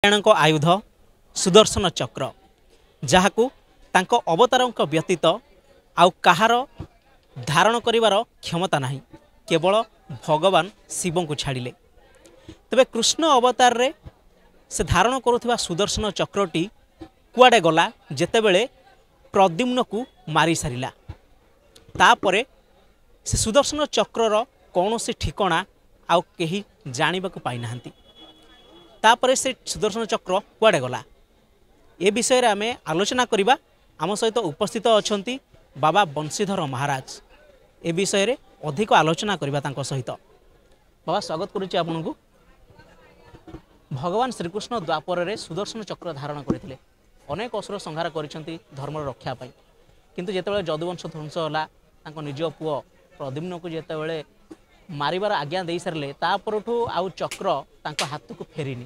नारायण आयुध सुदर्शन चक्र जहाकू तांको अवतारंक व्यतीत आउ कहार धारण करिवार क्षमता नहीं केवल भगवान शिव को छाड़िले। तबे कृष्ण अवतार रे से धारण करुवा सुदर्शन चक्रटी कुआडे गला जेतेबेले प्रद्युम्न को मारी सारिला। तापरे से सुदर्शन चक्रर कौनसी ठिकणा आउ केही जानिबाकू पाई नाहंती। तापरे से सुदर्शन चक्र कुआडे गला ए विषय रे आमे आलोचना करिबा। आम सहित उपस्थित अछंती बाबा बंशीधर महाराज ए विषय रे अधिक आलोचना करिबा तांको सहित। बाबा स्वागत करुछि आपनकु। भगवान श्रीकृष्ण द्वापर रे सुदर्शन चक्र धारण करथिले, अनेक असुर संहार करिसंती धर्म रक्षा पाई, किंतु जेतेबेले जदुवंश ध्वंस होला तांको निज पुओ प्रद्युम्न को जेतेबेले मारिबार आज्ञा दे सारे तापरठू आउ चक्र तांको हाथ को फेरिनी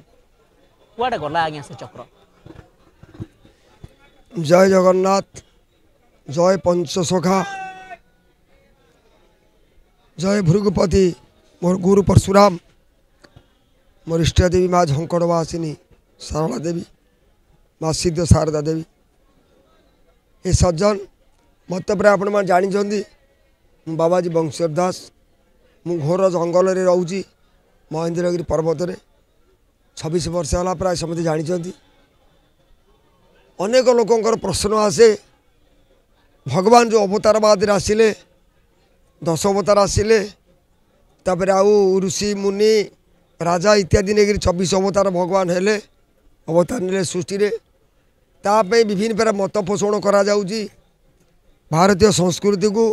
कुआडे गला आज्ञा से चक्र। जय जगन्नाथ, जय पंचसखा, जय भृगुपति, मोर गुरु परशुराम, मोर इष्ट देवी माँ झंकड़वासिनी सारला देवी, माँ सिद्ध शारदा देवी। ये सज्जन मत आपण मैंने जानी बाबाजी बंशीधर दास। मु घोर जंगल रे रहूची महेंद्रगिरी पर्वत रे 26 वर्ष है प्राय समझे जानी। अनेक लोकंर प्रश्न आसे भगवान जो अवतारवाद आसिले 10 अवतार आसिले तापर आउ ऋषि मुनि राजा इत्यादि ने 24 अवतार भगवान हेले अवतार ने सृष्टि रे तापे विभिन्न प्रकार मत पोषण करा जाउची। भारतीय संस्कृति को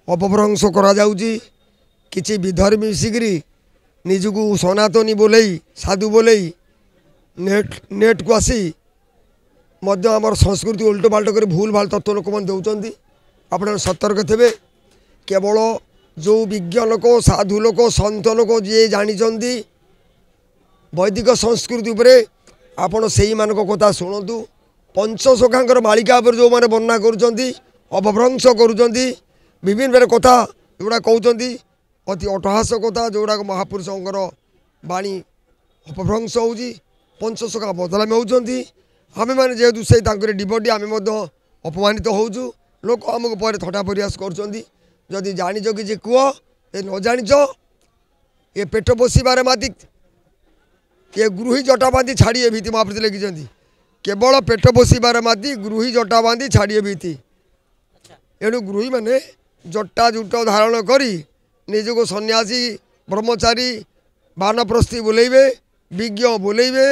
अपभ्रंश करा जाउची। किछि विधर्मी मिसिकी निजको सनातनी बोले साधु बोले नेट को आसी मध्य आमर संस्कृति उल्ट पाल्ट कर भूल भाल तत्व लोक मैंने दौरान। आप सतर्क थे केवल जो विज्ञ लोक साधु लोक सन्त लोक जी जानी वैदिक संस्कृति उपरे आपण से कथा शुणु। पंचसखांकर मालिका पर जो मैंने वर्णना करुँच अपभ्रंश करुँच विभिन्न प्रकार कथा जोड़ा कहते अति अटहास कथा जोड़ा महापुरुषर बाणी अपभ्रंश हो पंचसखा बदलामी होती। आम मैंने जेहेतु से डिबटी आम अपमानित होचु। लोक आमको पर थटा प्रयास करुँच जानिच कि कह ये न जानिच ये पेट पोषिबार माती ये गृही जटा बांधी छाड़ी ए भीति महाप्रति लिखिं केवल पेट पोषिबार माती गृही जटा बांधी छाड़ी ए भीति। एणु गृही मैंने जटा जुट धारण करी निजको सन्यासी ब्रह्मचारी बानप्रस्थी बोलेबे विज्ञ बोलेबे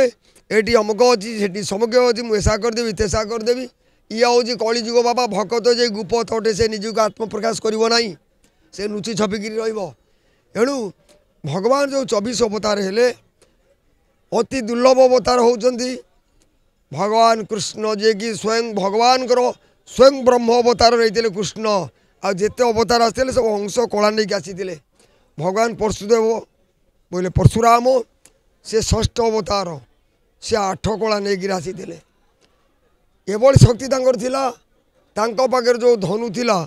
एटी अमुक अच्छी से समक अच्छी मुसा करदेवी तेसा करदेवी। या हूँ कलिजुग बाबा भकत जे गुप थटे से निजक आत्मप्रकाश करना से लुचि छपिकी एणु भगवान जो 24 अवतार हेले अति दुर्लभ अवतार होती भगवान कृष्ण जे कि स्वयं भगवान स्वयं ब्रह्म अवतार रही कृष्ण आ जिते अवतार आसते सब अंश कला नहीं आसी भगवान परशुदेव बोले परशुराम से षष्ठ अवतार से 8 कला नहीं आसी एभली शक्ति पाखे जो धनु थिला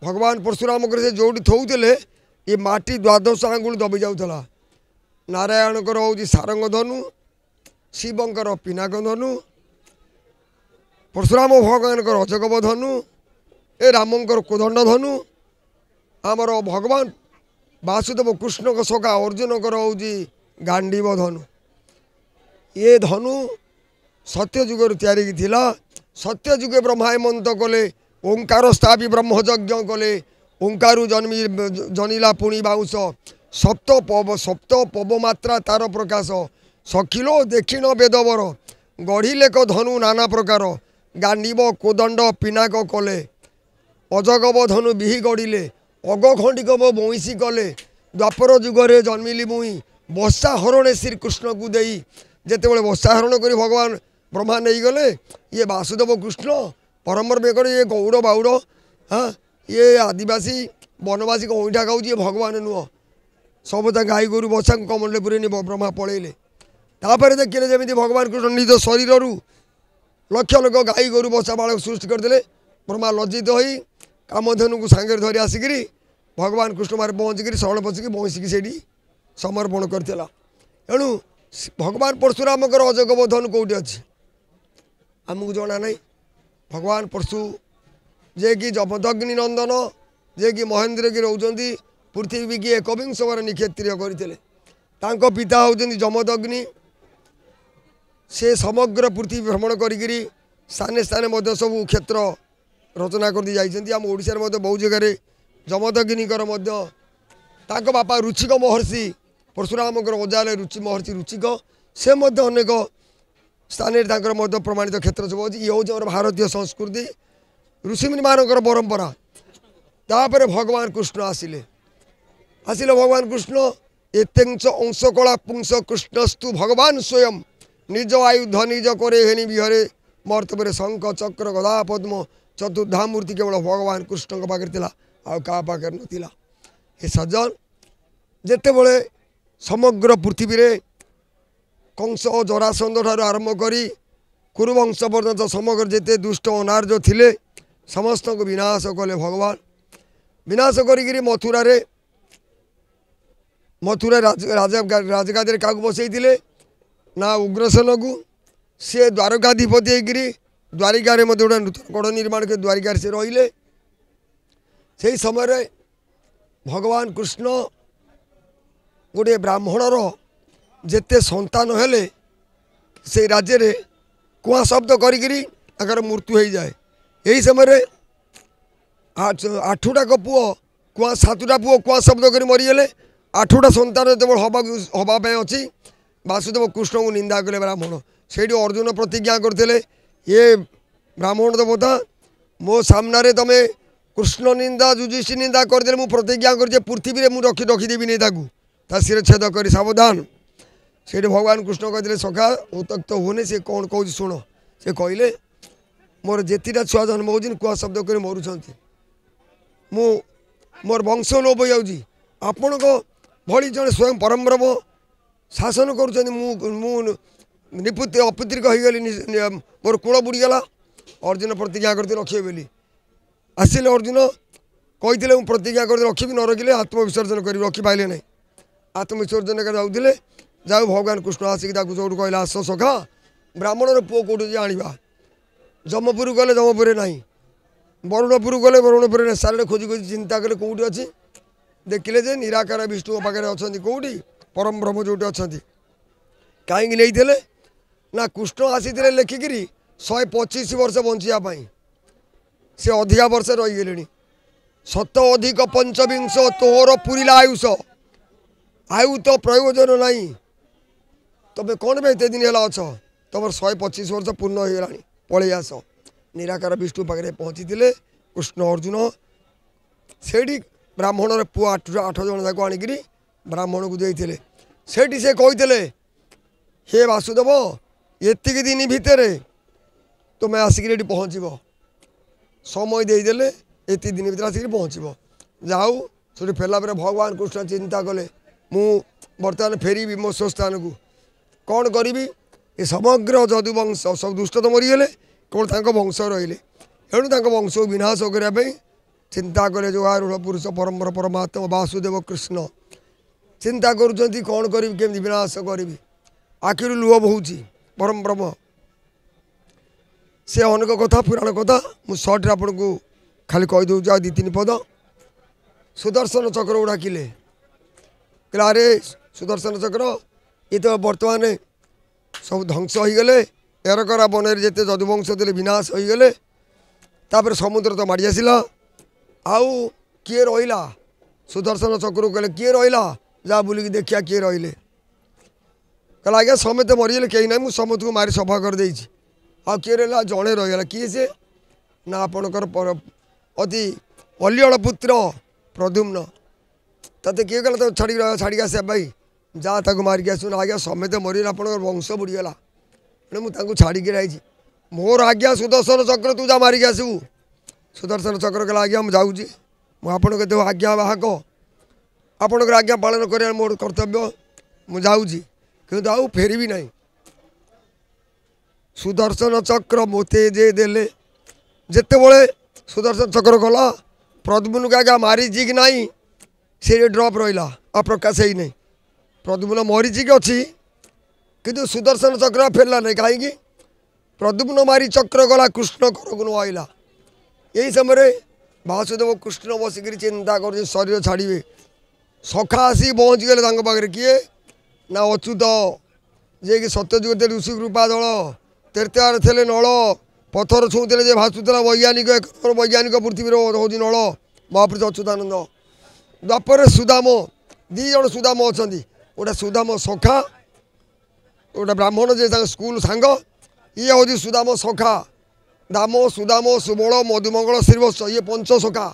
भगवान परशुराम से जोड़ी थोले ये माटी द्वादश आंगुल दबी जाऊला। नारायणकर हूँ सारंग धनु, शिवंकर पिनाक धनु, परशुराम भगवान अजगव धनु, ए रामंकर कोदंड धनु, आमर भगवान वासुदेव कृष्ण को सखा अर्जुन हूँ गांडीव धनु। ये धनु सत्य जुगर तैयारी थिला। सत्य जुगे ब्रह्मा मंत कले ओंकार स्थापी ब्रह्मयज्ञ कले ओंकारु जनिला पुणी बाउंश सप्त पव मात्रा तार प्रकाश सखिलो देखिण वेदवर गढ़िलेक धनु नाना प्रकार गांडीव कोदंड पिनाक कले अजगव धनु बिहि गढ़िले अग खंडिक मो बईसी कले द्वापर जुगरे जन्मिली मुई बसा हरणे श्रीकृष्ण को दे जिते बसा हरण कर भगवान ब्रह्मा नहीं गले ये वासुदेव कृष्ण परम्पर बेकर ये गौड़ बाउड़ हाँ ये आदिवासी वनवासी को ईटा खाऊ भगवान नुह सब गाई गोरु बसा कमल पूरे ब्रह्मा पलैले। तापर देखिले जमी भगवान कृष्ण निज शरीर लक्ष लोक गाई गोरु बसा बालक सृष्टि करदे ब्रह्मा लज्जित हो कामधेनु को सांगे धरी आसिक भगवान कृष्ण मारे पहुँचिक शरण पशिकी बंशीकी से समर्पण करथिला। एणु भगवान परशुराम अजग बोधन कौटी अच्छी आमको जना ना भगवान परशु जे कि जमदग्नि नंदन जे कि महेन्द्रगिरी रोचंती पृथ्वी की एकविंश बार निक्षेत्रीय करते पिता होती जमदग्नि से समग्र पृथ्वी भ्रमण करी स्थाने स्थाने सब क्षेत्र रचना कर दी जाइए आम ओडिशा रे बहुत जगह जमदग्निकर बापा रुचिक महर्षि परशुराम अजा रुचि महर्षि रुचिक से अनेक स्थान प्रमाणित क्षेत्र सब अच्छी ये हूँ भारतीय संस्कृति ऋषिमुनि मान परंपरा तापर भगवान कृष्ण आसिले आसिले भगवान कृष्ण एतेंच अंश कला पुंस कृष्णस्तु भगवान स्वयं निज आयुध निज करे हेनि विहरे मर्तव्य शंख चक्र गदा पद्म चतुर्धा मूर्ति केवल भगवान कृष्ण पाखे आ पाखे नाला ये सज्जन जिते बड़े समग्र पृथ्वी रे कंस जरासंध ठार आरंभ करी कुरुवंश पर्यंत समग्र जिते दुष्ट अनार्य थिले समस्त को विनाश कले भगवान विनाश करी मथुरा रे मथुरा राजगादी क्या बसई ना उग्रसेन को सी द्वारकाधिपति होकर द्वारिका गोटे नूतन गढ़ निर्माण कर द्वारिका से रहिले से समय भगवान कृष्ण गोटे ब्राह्मणर जेते संतान हेले से राज्य रे कुआ शब्द करी मृत्यु हो जाए यही समय आठटा पुओ कुआ सातटा पुओ कुआ शब्द कर मरीगले आठटा संतान जो हवापाई अच्छी वासुदेव कृष्ण को निंदा कले ब्राह्मण से अर्जुन प्रतिज्ञा करते ये ब्राह्मण देवता मो सामने तमें कृष्ण निंदा जुजुषी निंदा करदे मु प्रतिज्ञा कर पृथ्वी में मुझे रखीदेवी नहीं ता शिरछेद कर सावधान से भगवान कृष्ण कहते सखा उत्तक्त होने से कौन कह शुण से कहले मोर जेतीटा छुआ जन्म हो कुआ शब्द कर मरुंच मोर वंश लोप हो आपण भली जड़े स्वयं परम ब्रह्म शासन कर निपुत्ति अपुत्रिक हो गली मोर कूल बुड़ीगला अर्जुन प्रतिज्ञा करते रखिए बोली आसिले अर्जुन कहते प्रतिज्ञा कर रखी न रखिले आत्मविसर्जन कर रखी पाइले ना आत्मविसर्जन कर जाऊे जाऊ भगवान कृष्ण आसिक सब कहला आस सखा ब्राह्मणर पुओ कौटी आना जमपुर गले जमपुर ना बरुणपुर गले बरुणपुर ना सारे खोजी खोजी चिंता कले कौटी अच्छी देखिले जे निराकार विष्णु पाखे अच्छा कौटी परम ब्रह्म जो अच्छा कहीं नहीं ना कृष्ण आसी लेखिकी 125 वर्ष बचापी से अधिका वर्ष रहीगले शत अधिक पंचविंश तोर पुरीला आयुष आयु तो प्रयोजन नहीं तबे कौन भी एत दिन है अच्छ तुम 125 वर्ष पूर्ण हो गला पलि आस निराकार विष्णु पाखे पहुँची कृष्ण अर्जुन से ब्राह्मणर पुओ 8 जन जाक आणिकी ब्राह्मण को देते से कहते हे वासुदेव एतिक दिन भितर तुम्हें आसिक पहुँचब समय देदेले एति दिन भर आसिक पहुँचब जाऊ से फेरला भगवान कृष्ण चिंता कले मु बर्तमान फेरबी मो स्थान को कौन करी ये समग्र जदुवंश सब दुष्ट तो मरीगले केवल वंश रहिले एणु वंश विनाश करने चिंता कले जो आरूढ़ पुरुष परम परमात्मा वासुदेव कृष्ण चिंता करुँच कौन करी केमती विनाश करी आखिर लुह बोची परम ब्रह्म से अनेक कथा पुराण कथा मु सर्ट्रे आपन को खाली कहीदे आ 2-3 पद सुदर्शन चक्र डाकिले कहला अरे सुदर्शन चक्र ये तो बर्तमान सब ध्वंस हो गले एरकरा बन जिते जदुवंश थे विनाश हो गले तापर समुद्र तो माड़ी आसला आउ किए रहा सुदर्शन चक्र कहले किए रहा जा बुलिकी देखिया किए रहिले कहला आज्ञा समस्त मरीगले कहीं ना मुझे समस्त को मारी सफा कर देछि आ किए रहा जड़े रहीगला किए से ना आपणकर अति अलियल पुत्र प्रद्युम्न तते किए गला तो छाड़ी आस भाई जा ताको मारिक आसु आज्ञा समस्त मरीगले आप वंश बुड़ीगला मुझे छाड़ी आई मोर आज्ञा सुदर्शन चक्र तू जा मारिक आसबू सुदर्शन चक्र कहला आज्ञा मुझे जाऊँगी मुझे आज्ञा बाहक आपणकर आज्ञा पालन कर मोर कर्तव्य मुझे जाऊँगी कि आउ फेरबी ना सुदर्शन चक्र मोते जे देले जिते बड़े सुदर्शन चक्र गला प्रद्युम्न को आज्ञा मारीची कि नहीं से ड्रप रहा आ प्रकाश ही नहीं प्रद्युम्न मरीची कि अच्छी किंतु सुदर्शन चक्र फेरला नहीं कहीं प्रद्युम्न मारी चक्र गला कृष्ण करगुण आईला यही समय वासुदेव कृष्ण बसिक चिंता कर शरीर छाड़े सखा आसी पहुँच गए पाखे किए ना अच्युत जे कि सत्यजुग ऋषि कृपा दल तेरतार थे नल पथर छुँले जे भाषुला वैज्ञानिक एक वैज्ञानिक पृथ्वी हूँ नल महापुरुष अच्युतानंद द्वापर सुदाम दी जन सुदाम अच्छा गोटे सुदाम सखा गोटे ब्राह्मण जे स्कूल सांग ये हूँ सुदाम सखा दाम सुदाम सुबल मधुमंगल श्रीवत्स ये पंच सखा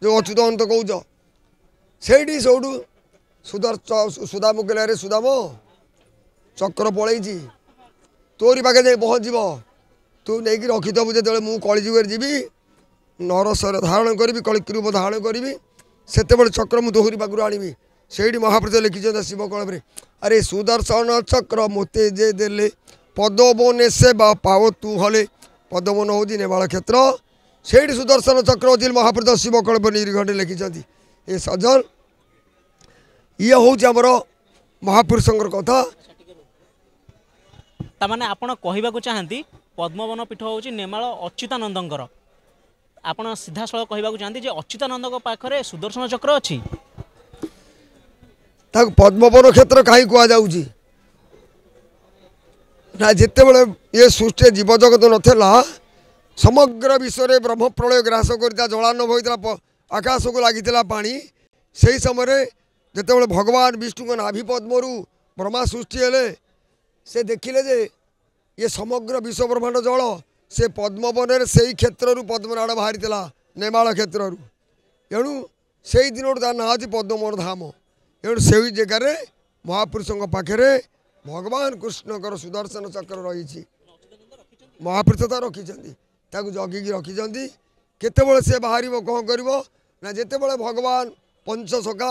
जो अच्युतानंद कौच से सुदाम कहले सुदाम चक्र पलैची तोरी पाखे जाए पहुँच तू नहीं रखिथबु जो मुझे कलिजुग जी नरसर धारण करी कलिक रूप धारण करी से चक्र मुझे तोहरी पाखु आनी से महापुरुष लिखिं शिव कलमे अरे सुदर्शन चक्र मोते जे देले पदवन से पाओ तू हले पदवन हूँ नेवाल क्षेत्र से सुदर्शन चक्र अच्छी महापुरुष शिव कल्प निर्घटे लिखिं ये सज्जन ये हूँ आमर महापुरुष कथा तामाने आपण कहवाक चाहती पद्मवन पीठ हूँ नेमाल अच्युतानंदर आपण सीधा सड़क कहवाक चाहती जे अच्युतानंद पाखरे सुदर्शन चक्र अच्छी पद्मवन क्षेत्र कहीं कहुच्छी ना जिते बड़े ये सृष्टि जीवजगत नाला समग्र विश्व में ब्रह्म प्रलय ग्रास करता जलानभ होता आकाश को लगी पानी से समय जिते भगवान विष्णु नाभि पद्मरु ब्रह्मा सृष्टि हेले से देखिले जे ये समग्र विश्व ब्रह्मांड जल से पद्मवन से क्षेत्र पद्मनाड़ बाहरी नेमाल क्षेत्र एणु से दिन ना अच्छी पद्मवन धाम एणु से जगार महापुरुषों पाखे भगवान कृष्णकर सुदर्शन चक्र रही महापुरुष तो रखिंट जगिकी रखिंट केतबले से बाहर कौन कर जिते बड़े भगवान पंचसखा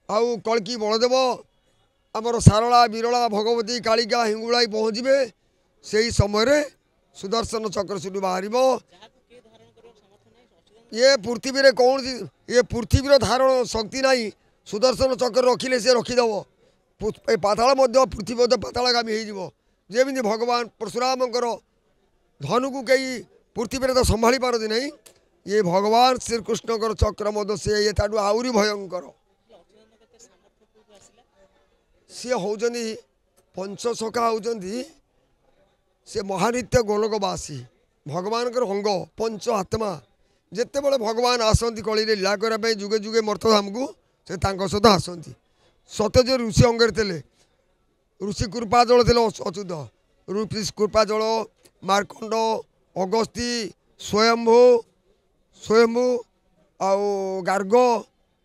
आउ कल्की बलदेव आमर सारला बिरला भगवती कालिका हिंगुलाई पहुँचे से ही समय सुदर्शन चक्र से बाहर ये पृथ्वी रे कौन ये पृथ्वी धारण शक्ति नहीं सुदर्शन चक्र रखिले से रखिदेव पाताल पृथ्वी पातालगामी होमी भगवान परशुरामकर धनु को कई पृथ्वी तो संभाली पारती नहीं ये भगवान श्रीकृष्णकर चक्र मद से ये आहरी भयंकर सी होती पंचसखा होती से महानित्य गोलकवासी भगवान अंग पंच आत्मा जिते बड़े भगवान आसती कली लीला करने जुगे जुगे मर्थधाम को से सहित आसती सत्य ऋषि अंगे थे ऋषि कृपाजल थे अच्युत ऋषि कृपाजल मार्कंड अगस्ती स्वयंभू स्वयंभू आउ गार्ग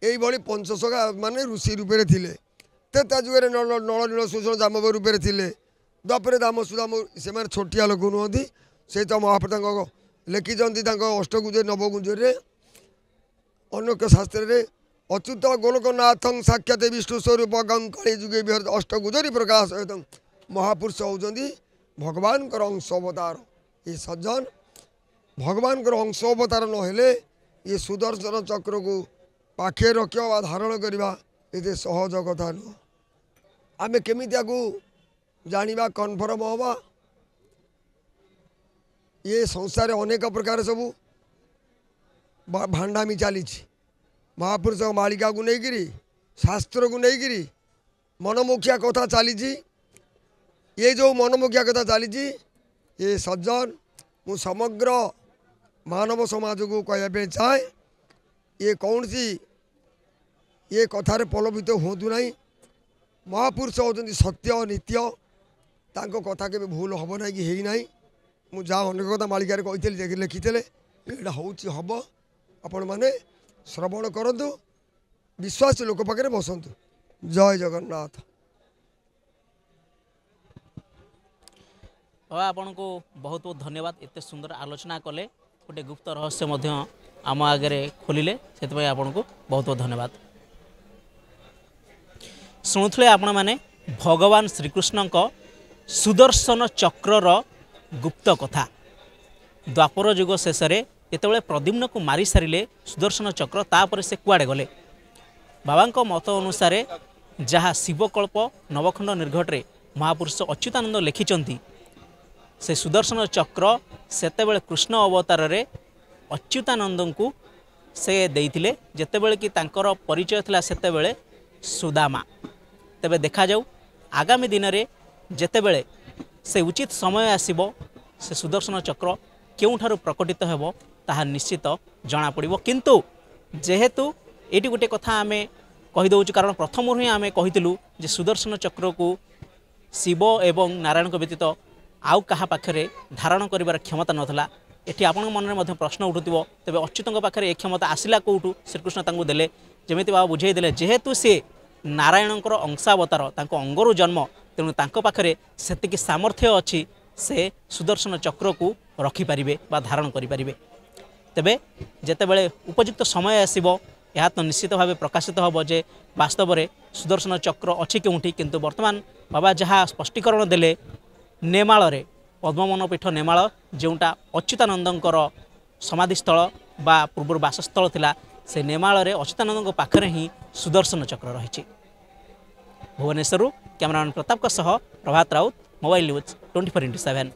यही पंचसखा माने ऋषि रूपे थे तेता जुगे नल नील सुषण जामव रूपे थे द्वापर दाम सुदाम से छोटिया लोक नुहति से तो महापुरुष लिखिं अष्टगुज नवगुंजरे अनेक शास्त्र अच्युत गोलकनाथ साक्षात विष्णु स्वरूप गंकाली जुगे अष्टगुजरी प्रकाश महापुरुष होती भगवान अंश अवतार ये सज्जन भगवान अंश अवतार नहेले ये सुदर्शन चक्र को पाखे रखा धारण करवा ये सहज कथा नुह आम केमी जानिबा कन्फर्म हवा ये संसार अनेक प्रकार सबू भांडामी चली महापुरुष मालिका को लेकिरी शास्त्र को लेकिरी मनमुखिया कथा चली ये जो मनमुखिया कथा चली ये सज्जन मु समग्र मानव समाज को कहवाई चाहे ये कौन सी ये कथार प्रलोभित हूँ ना महापुरुष होती सत्य नित्य तांको कथा के भूल हम ना कि है ना मुझे अनेक कथा मालिकार कही लिखी यहाँ हूँ हम आपण मैंने श्रवण करूँ विश्वास लोक पाखे बसतु जय जगन्नाथ आपन को बहुत बहुत धन्यवाद एत सुंदर आलोचना कले गोटे गुप्त रहस्य आम आगे खोलिले से आपन को बहुत बहुत धन्यवाद शुणुले आपण मैंने भगवान श्रीकृष्ण सुदर्शन चक्रर गुप्त कथा द्वापर युग शेष में जितेबाला प्रद्युम्न को मारी सारे सुदर्शन चक्र तापर से कुआड़े गले बाबा मत अनुसार जहाँ शिवकल्प नवखंड निर्घटे महापुरुष अच्युतानंद लिखिं से सुदर्शन चक्र सेतेबेले कृष्ण अवतार रे अच्युतानंद को से देइथिले जेतेबेले कि तांकर परिचय थिला सेतेबेले सुदामा। तेबे देखा जाऊ आगामी दिन में जेतेबेले से उचित समय आसीबो से सुदर्शन चक्र केउठारु प्रकटित हेबो ताहा निश्चित जना पड़िबो। किंतु जेहेतु एटी गोटे कथा आमे कहि दउछु कारण प्रथम ही आमे कहितलु जे सुदर्शन चक्र को शिव एवं नारायण को व्यतीत आउ कहा पाखरे धारण करिवार क्षमता नथला। एठी आपन मन में प्रश्न उठुथिबो तेबे अच्युतंक पाखरे ए क्षमता आसिला कोउठु श्रीकृष्ण तांको देले जेमिति बाबा बुझाई देले जेहेतु से नारायणकर अंशावतार तांको अंगरु जन्म तेणु तांको पाखरे सेतिकी सामर्थ्य अछि से सुदर्शन चक्र को रखिपारे बा धारण करें। तेबे जेतेबेले उपयुक्त समय आसीबो यह तो निश्चित भाव प्रकाशित हम जे वास्तव में सुदर्शन चक्र अच्छी केउठी। किंतु वर्तमान बाबा जहाँ स्पष्टीकरण देले नेमाल रे पद्ममनपीठ नेमाल जोटा अच्युतानंदर समाधिस्थल बा पूर्व बासस्थल थिला से नेमाल रे अच्युतानंद पाखरे ही सुदर्शन चक्र रही। भुवनेश्वर कैमरामैन प्रताप सह प्रभात राउत मोबाइल न्यूज 24x7।